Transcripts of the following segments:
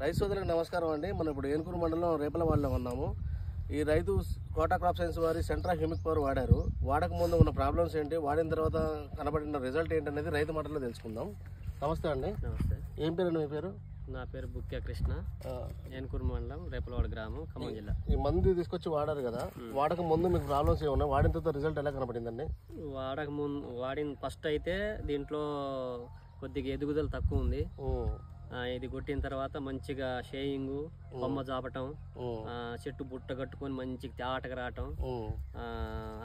రైతు సోదరులకు నమస్కారం అండి. మనం ఇప్పుడు ఏనుకూరు మండలం రేపలవాడలో ఉన్నాము. ఈ రైతు కోటా క్రాప్ సైన్స్ వారి సెంట్రా హ్యూమిక్ పవర్ వాడారు. వాడక ముందు ఉన్న ప్రాబ్లమ్స్ ఏంటి, వాడిన తర్వాత కనబడిన రిజల్ట్ ఏంటి అనేది రైతు మాటల్లో తెలుసుకుందాం. నమస్తే అండి. నమస్తే. ఏం పేరు మీ పేరు? నా పేరు బుక్య కృష్ణ, ఏనుకూరు మండలం రేపలవాడ గ్రామం, ఖమ్మం జిల్లా. ఈ మందు తీసుకొచ్చి వాడారు కదా, వాడక ముందు మీకు ప్రాబ్లమ్స్ ఏమన్నా, వాడిన తర్వాత రిజల్ట్ ఎలా కనబడిందండి? వాడిన ఫస్ట్ అయితే దీంట్లో కొద్దిగా ఎదుగుదల తక్కువ ఉంది. ఇది కొట్టిన తర్వాత మంచిగా షేయింగ్, కొమ్మ జాపటం, చెట్టు బుట్ట కట్టుకొని మంచిగా తేటగా రావటం,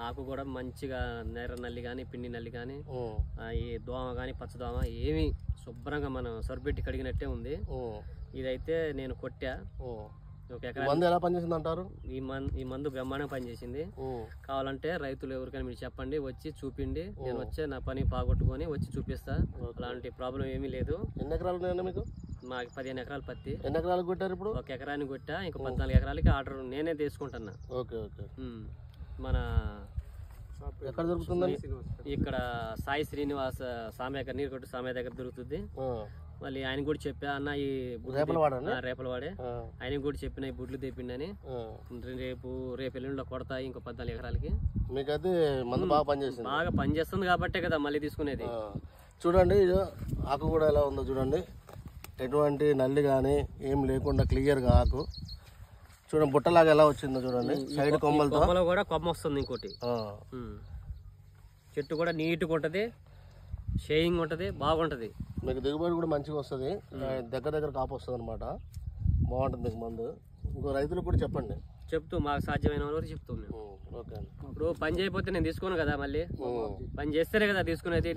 ఆకు కూడా మంచిగా నెర్ర నల్లి కానీ పిండి నల్లి కానీ ఈ దోమ కానీ పచ్చదోమ ఏమి శుభ్రంగా మనం సరిపెట్టి కడిగినట్టే ఉంది. ఇదైతే నేను కొట్టా. ఒక ఎకరా ఎలా పనిచేసింది అంటారు? ఈ మందు బ్రహ్మాండంగా పనిచేసింది. కావాలంటే రైతులు ఎవరికైనా మీరు చెప్పండి, వచ్చి చూపిండి. నేను వచ్చే నా పని పాగొట్టుకొని వచ్చి చూపిస్తా. అలాంటి ప్రాబ్లం ఏమీ లేదు. ఎన్ని ఎకరాలు ఉన్నాయండి మీకు? మాకు 15 ఎకరాలు పత్తి. ఎన్ని ఎకరాలు కొట్టారు ఇప్పుడు? ఒక ఎకరాన్ని కొట్టా, ఇంకా 14 ఎకరాలకి ఆర్డర్ నేనే తీసుకుంటున్నా. Okay okay. మన ఎక్కడ దొరుకుతుంది? ఇక్కడ సాయి శ్రీనివాస సామయ్య నీరుకొట్టు సామయ్య దగ్గర దొరుకుతుంది. మళ్ళీ ఆయన కూడా చెప్పా, అన్న ఈ రేపలవాడే, ఆయన కూడా చెప్పిన ఈ బుడ్లు తెప్పిండని. రేపు ఎల్లుండిలో కొడతాయి ఇంకో 14 ఎకరాలకి. మీకైతే మందు బాగా పనిచేస్తుంది కాబట్టే కదా మళ్ళీ తీసుకునేది. చూడండి ఆకు కూడా ఎలా ఉందో చూడండి, ఎటువంటి నల్లి కానీ ఏం లేకుండా క్లియర్గా ఆకు చూడండి, బుట్టలాగా ఎలా వచ్చిందో చూడండి. సైడ్ కొమ్మలతో కూడా కొమ్మ వస్తుంది. ఇంకోటి చెట్టు కూడా నీట్గా ఉంటది, షేయింగ్ ఉంటది, బాగుంటది. మీకు దిగుబడి కూడా మంచిగా వస్తుంది, దగ్గర కాపు వస్తుంది అనమాట. బాగుంటుంది మీకు మందు. ఇంకో రైతులకు కూడా చెప్పండి. చెప్తూ మాకు సాధ్యమైన వరకు చెప్తాం మేము. ఓకే. ఇప్పుడు పని చేయకపోతే నేను తీసుకోను కదా, మళ్ళీ పని చేస్తేనే కదా తీసుకునేది.